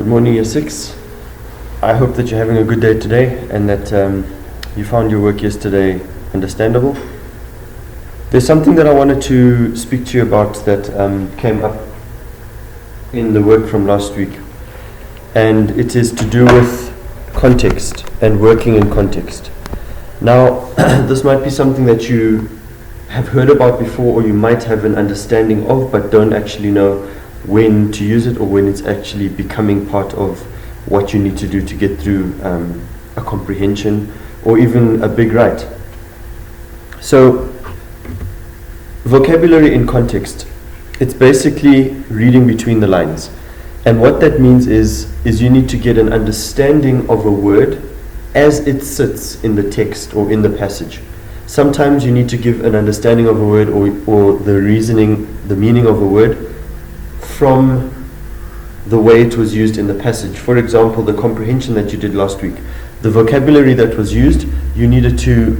Good morning, Year 6. I hope that you're having a good day today and that you found your work yesterday understandable. There's something that I wanted to speak to you about that came up in the work from last week, and it is to do with context and working in context. Now, this might be something that you have heard about before, or you might have an understanding of, but don't actually know when to use it or when it's actually becoming part of what you need to do to get through a comprehension or even a big write. So, vocabulary in context, it's basically reading between the lines. And what that means is you need to get an understanding of a word as it sits in the text or in the passage. Sometimes you need to give an understanding of a word or the reasoning, the meaning of a word from the way it was used in the passage. For example, the comprehension that you did last week, the vocabulary that was used, you needed to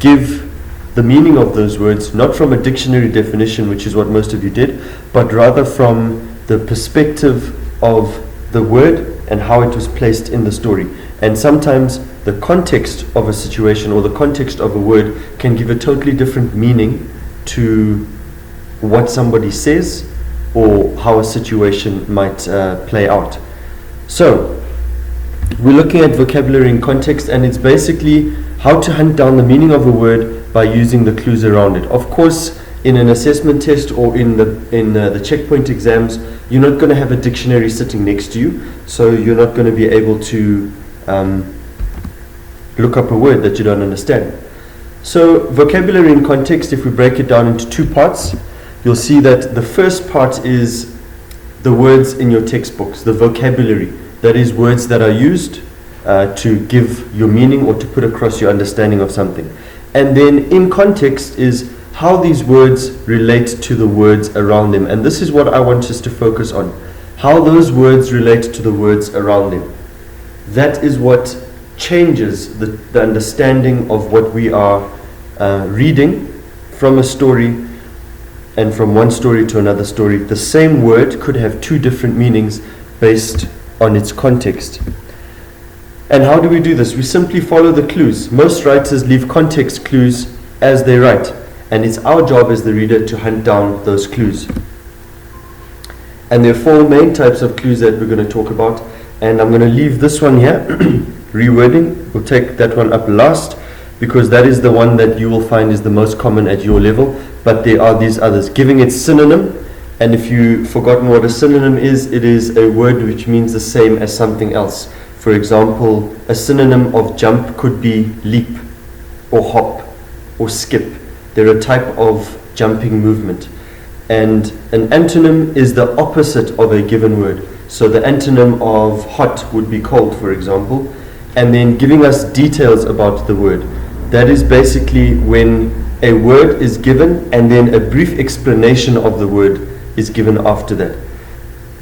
give the meaning of those words, not from a dictionary definition, which is what most of you did, but rather from the perspective of the word and how it was placed in the story. And sometimes the context of a situation or the context of a word can give a totally different meaning to what somebody says or how a situation might play out. So, we're looking at vocabulary in context, and it's basically how to hunt down the meaning of a word by using the clues around it. Of course, in an assessment test or in the checkpoint exams, you're not going to have a dictionary sitting next to you, so you're not going to be able to look up a word that you don't understand. So, vocabulary in context, if we break it down into two parts, you'll see that the first part is the words in your textbooks, the vocabulary. That is words that are used to give your meaning or to put across your understanding of something. And then in context is how these words relate to the words around them. And this is what I want us to focus on. How those words relate to the words around them. That is what changes the understanding of what we are reading from a story. And from one story to another story, the same word could have two different meanings based on its context. And how do we do this? We simply follow the clues. Most writers leave context clues as they write, and it's our job as the reader to hunt down those clues. And there are four main types of clues that we're going to talk about, and I'm going to leave this one here, rewording. We'll take that one up last, because that is the one that you will find is the most common at your level. But there are these others. Giving it synonym, and if you've forgotten what a synonym is, it is a word which means the same as something else. For example, a synonym of jump could be leap, or hop, or skip. They're a type of jumping movement. And an antonym is the opposite of a given word. So the antonym of hot would be cold, for example. And then giving us details about the word. That is basically when a word is given and then a brief explanation of the word is given after that.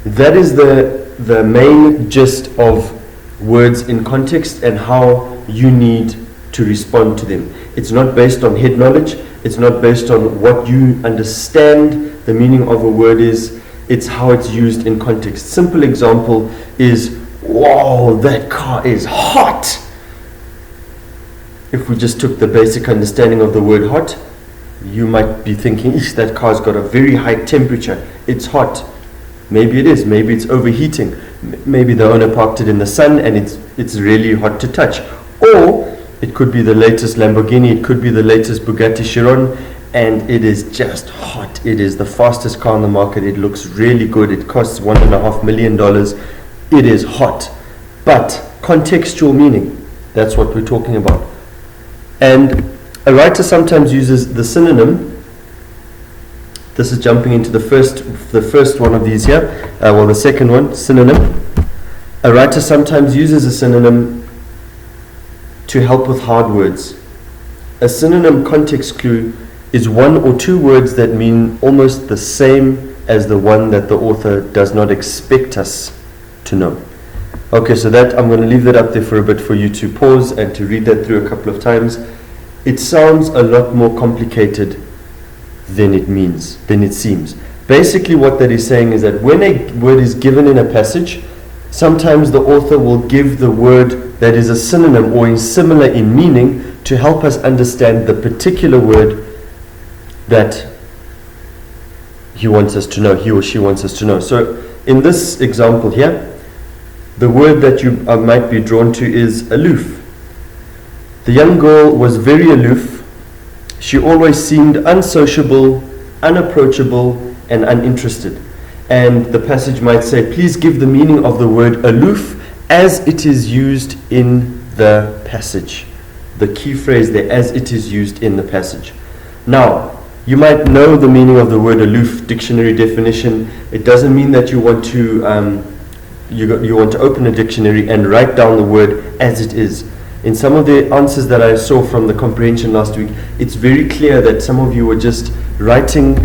That is the main gist of words in context and how you need to respond to them. It's not based on head knowledge. It's not based on what you understand the meaning of a word is. It's how it's used in context. Simple example is, wow, that car is hot. If we just took the basic understanding of the word hot, you might be thinking, that car's got a very high temperature. It's hot. Maybe it is. Maybe it's overheating. Maybe the owner parked it in the sun and it's really hot to touch. Or it could be the latest Lamborghini. It could be the latest Bugatti Chiron, and it is just hot. It is the fastest car on the market. It looks really good. It costs $1.5 million. It is hot. But contextual meaning, that's what we're talking about. And a writer sometimes uses the synonym. This is jumping into the first one of these here. The second one, synonym. A writer sometimes uses a synonym to help with hard words. A synonym context clue is one or two words that mean almost the same as the one that the author does not expect us to know. Okay, so that I'm going to leave that up there for a bit for you to pause and to read that through a couple of times. It sounds a lot more complicated than it seems. Basically what that is saying is that when a word is given in a passage, Sometimes the author will give the word that is a synonym or is similar in meaning to help us understand the particular word that he wants us to know, he or she wants us to know. So in this example here, the word that you might be drawn to is aloof. The young girl was very aloof. She always seemed unsociable, unapproachable, and uninterested. And the passage might say, please give the meaning of the word aloof as it is used in the passage. The key phrase there, as it is used in the passage. Now, you might know the meaning of the word aloof, dictionary definition. It doesn't mean that you want to you want to open a dictionary and write down the word as it is. In some of the answers that I saw from the comprehension last week, it's very clear that some of you were just writing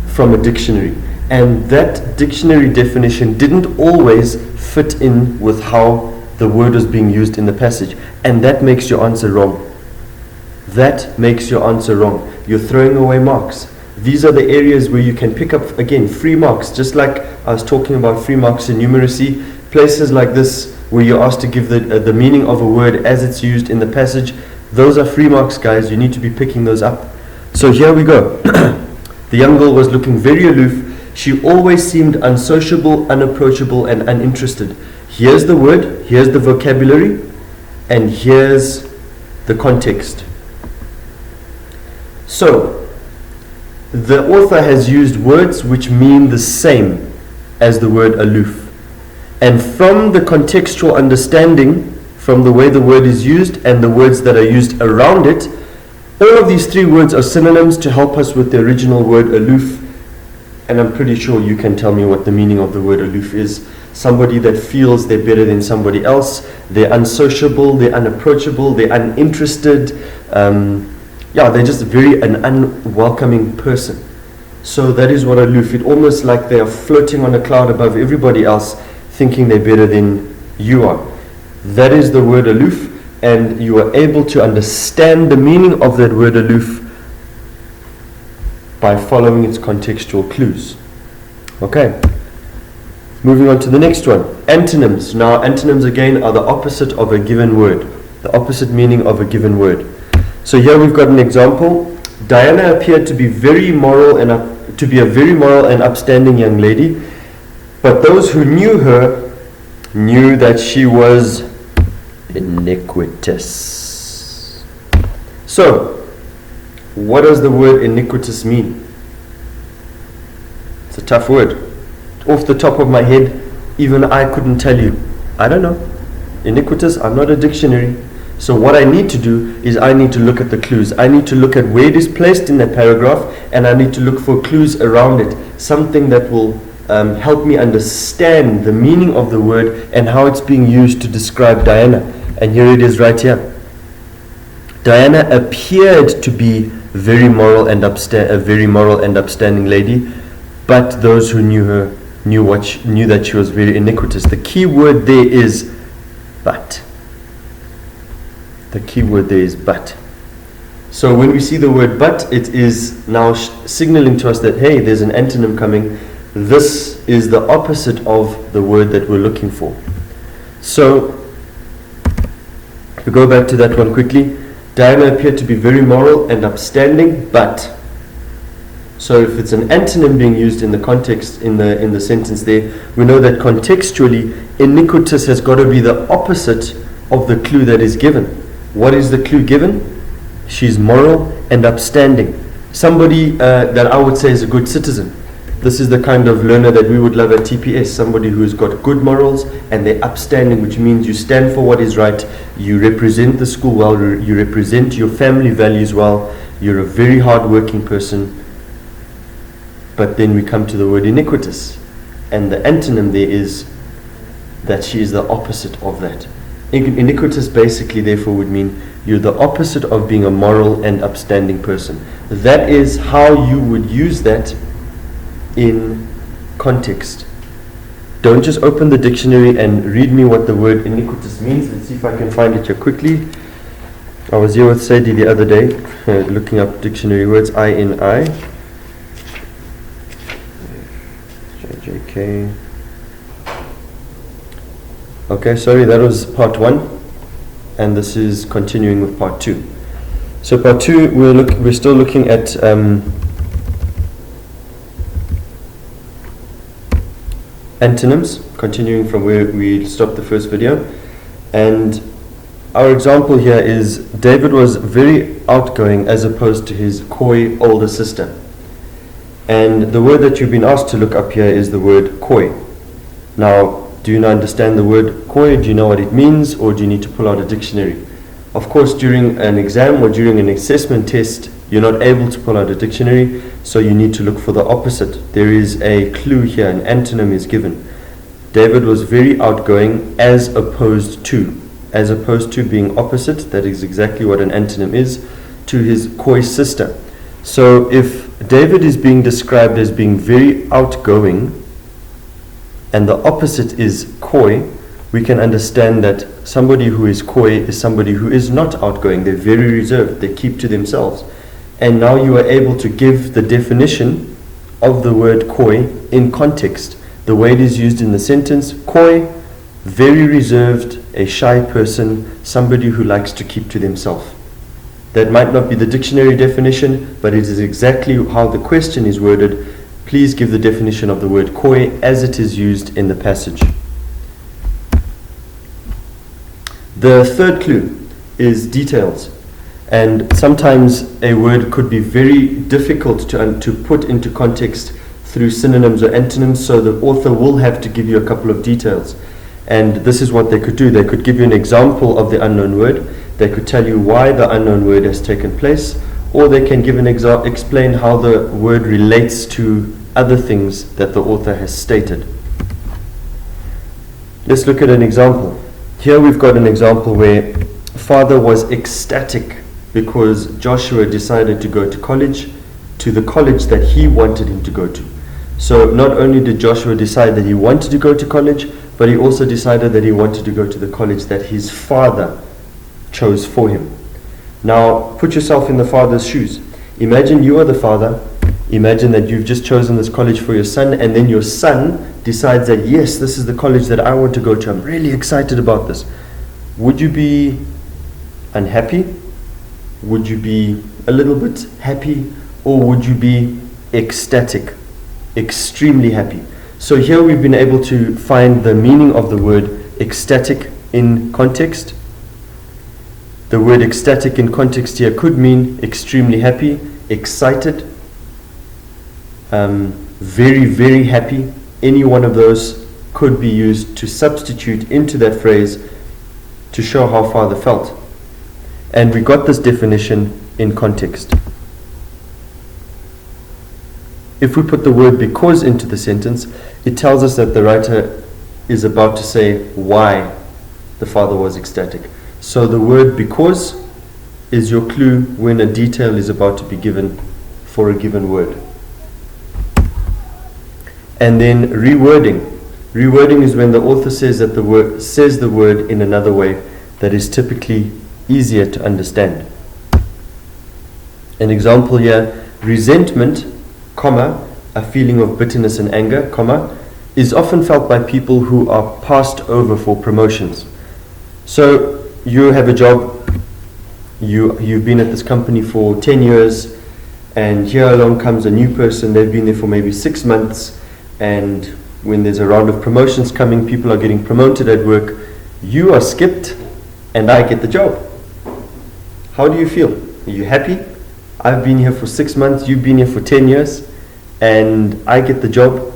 from a dictionary. And that dictionary definition didn't always fit in with how the word was being used in the passage. And that makes your answer wrong. That makes your answer wrong. You're throwing away marks. These are the areas where you can pick up, again, free marks. Just like I was talking about free marks in numeracy, places like this where you're asked to give the meaning of a word as it's used in the passage, those are free marks, guys. You need to be picking those up. So here we go. The young girl was looking very aloof. She always seemed unsociable, unapproachable, and uninterested. Here's the word, here's the vocabulary, and here's the context. So, the author has used words which mean the same as the word aloof. And from the contextual understanding, from the way the word is used and the words that are used around it, all of these three words are synonyms to help us with the original word aloof. And I'm pretty sure you can tell me what the meaning of the word aloof is. Somebody that feels they're better than somebody else, they're unsociable, they're unapproachable, they're uninterested. They're just an unwelcoming person. So that is what aloof. It's almost like they are floating on a cloud above everybody else, thinking they're better than you are. That is the word aloof, and you are able to understand the meaning of that word aloof by following its contextual clues. Okay. Moving on to the next one. Antonyms. Now, antonyms again are the opposite of a given word. The opposite meaning of a given word. So here we've got an example. Diana appeared to be a very moral and upstanding young lady, but those who knew her knew that she was iniquitous. So, what does the word iniquitous mean? It's a tough word. Off the top of my head, even I couldn't tell you. I don't know. Iniquitous, I'm not a dictionary. So what I need to do is I need to look at the clues. I need to look at where it is placed in that paragraph, and I need to look for clues around it. Something that will help me understand the meaning of the word and how it's being used to describe Diana. And here it is right here. Diana appeared to be a very moral and upstanding lady, but those who knew her knew that she was very iniquitous. The key word there is but. The key word there is but. So when we see the word but, it is now signaling to us that, hey, there's an antonym coming. This is the opposite of the word that we're looking for. So, if we go back to that one quickly, Diana appeared to be very moral and upstanding, but. So if it's an antonym being used in the context, in the sentence there, we know that contextually, iniquitous has got to be the opposite of the clue that is given. What is the clue given? She's moral and upstanding. Somebody that I would say is a good citizen. This is the kind of learner that we would love at TPS. Somebody who's got good morals and they're upstanding, which means you stand for what is right, you represent the school well, you represent your family values well, you're a very hard-working person. But then we come to the word iniquitous, and the antonym there is that she is the opposite of that. Iniquitous basically therefore would mean you're the opposite of being a moral and upstanding person. That is how you would use that in context. Don't just open the dictionary and read me what the word iniquitous means. Let's see if I can find it here quickly. I was here with Sadie the other day looking up dictionary words. I-N-I JK Okay, sorry, that was part 1, and this is continuing with part 2. So part 2, we're still looking at antonyms, continuing from where we stopped the first video. And our example here is David was very outgoing as opposed to his coy older sister. And the word that you've been asked to look up here is the word coy. Now, do you not understand the word coy? Do you know what it means, or do you need to pull out a dictionary? Of course, during an exam or during an assessment test, you're not able to pull out a dictionary, so you need to look for the opposite. There is a clue here, an antonym is given. David was very outgoing as opposed to being opposite, that is exactly what an antonym is, to his coy sister. So if David is being described as being very outgoing and the opposite is coy, we can understand that somebody who is coy is somebody who is not outgoing. They're very reserved, they keep to themselves. And now you are able to give the definition of the word coy in context. The way it is used in the sentence: coy, very reserved, a shy person, somebody who likes to keep to themselves. That might not be the dictionary definition, but it is exactly how the question is worded. Please give the definition of the word coy as it is used in the passage. The third clue is details. And sometimes a word could be very difficult to put into context through synonyms or antonyms, so the author will have to give you a couple of details. And this is what they could do. They could give you an example of the unknown word. They could tell you why the unknown word has taken place, or they can give explain how the word relates to other things that the author has stated. Let's look at an example. Here we've got an example where father was ecstatic because Joshua decided to go to college, to the college that he wanted him to go to. So not only did Joshua decide that he wanted to go to college, but he also decided that he wanted to go to the college that his father chose for him. Now, put yourself in the father's shoes. Imagine you are the father. Imagine that you've just chosen this college for your son, and then your son decides that, yes, this is the college that I want to go to. I'm really excited about this. Would you be unhappy? Would you be a little bit happy? Or would you be ecstatic, extremely happy? So here we've been able to find the meaning of the word ecstatic in context. The word ecstatic in context here could mean extremely happy, excited, very, very happy. Any one of those could be used to substitute into that phrase to show how father felt. And we got this definition in context. If we put the word because into the sentence, it tells us that the writer is about to say why the father was ecstatic. So the word because is your clue when a detail is about to be given for a given word. And then rewording. Rewording is when the author says that says the word in another way that is typically easier to understand. An example here: resentment, comma, a feeling of bitterness and anger, comma, is often felt by people who are passed over for promotions. So you have a job, you've been at this company for 10 years, and here along comes a new person. They've been there for maybe 6 months, and when there's a round of promotions coming, people are getting promoted at work, you are skipped and I get the job. How do you feel? Are you happy? I've been here for 6 months, you've been here for 10 years, and I get the job.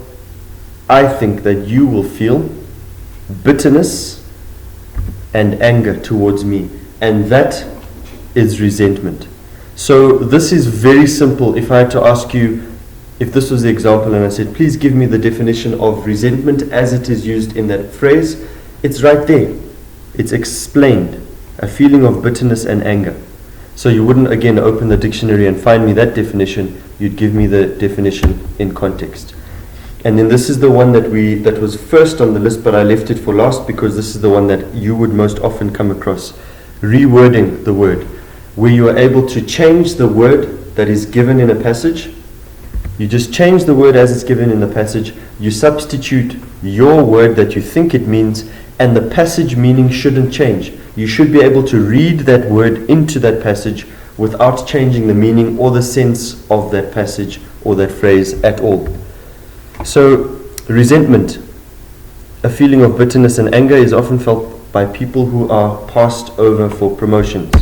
I think that you will feel bitterness and anger towards me, and that is resentment. So this is very simple. If I had to ask you, if this was the example and I said, please give me the definition of resentment as it is used in that phrase, it's right there. It's explained. A feeling of bitterness and anger. So you wouldn't again open the dictionary and find me that definition. You'd give me the definition in context. And then this is the one that was first on the list, but I left it for last because this is the one that you would most often come across. Rewording the word, where you are able to change the word that is given in a passage. You just change the word as it's given in the passage. You substitute your word that you think it means, and the passage meaning shouldn't change. You should be able to read that word into that passage without changing the meaning or the sense of that passage or that phrase at all. So, resentment, a feeling of bitterness and anger, is often felt by people who are passed over for promotions.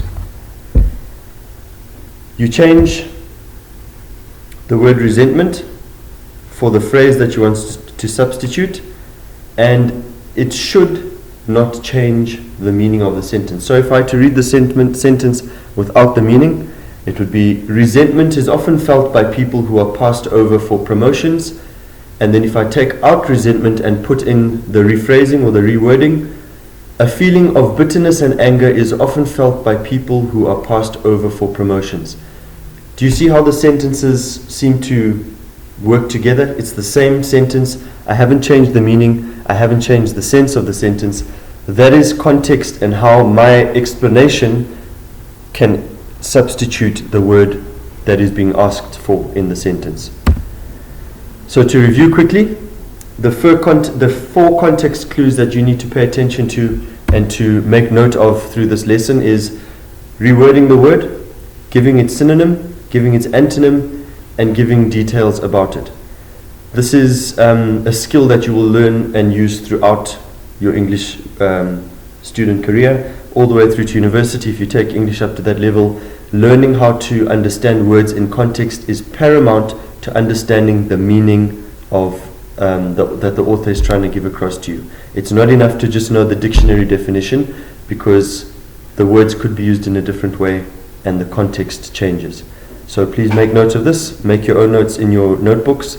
You change the word resentment for the phrase that you want to substitute, and it should not change the meaning of the sentence. So if I had to read the sentence without the meaning, it would be, resentment is often felt by people who are passed over for promotions. And then if I take out resentment and put in the rephrasing or the rewording, a feeling of bitterness and anger is often felt by people who are passed over for promotions. Do you see how the sentences seem to work together? It's the same sentence. I haven't changed the meaning. I haven't changed the sense of the sentence. That is context and how my explanation can substitute the word that is being asked for in the sentence. So to review quickly, the four context clues that you need to pay attention to and to make note of through this lesson is rewording the word, giving its synonym, giving its antonym, and giving details about it. This is a skill that you will learn and use throughout your English student career, all the way through to university. If you take English up to that level, learning how to understand words in context is paramount to understanding the meaning of that the author is trying to give across to you. It's not enough to just know the dictionary definition, because the words could be used in a different way and the context changes. So please make notes of this, make your own notes in your notebooks,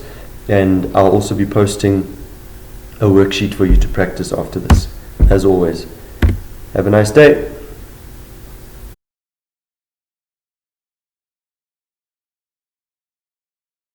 and I'll also be posting a worksheet for you to practice after this. As always, have a nice day.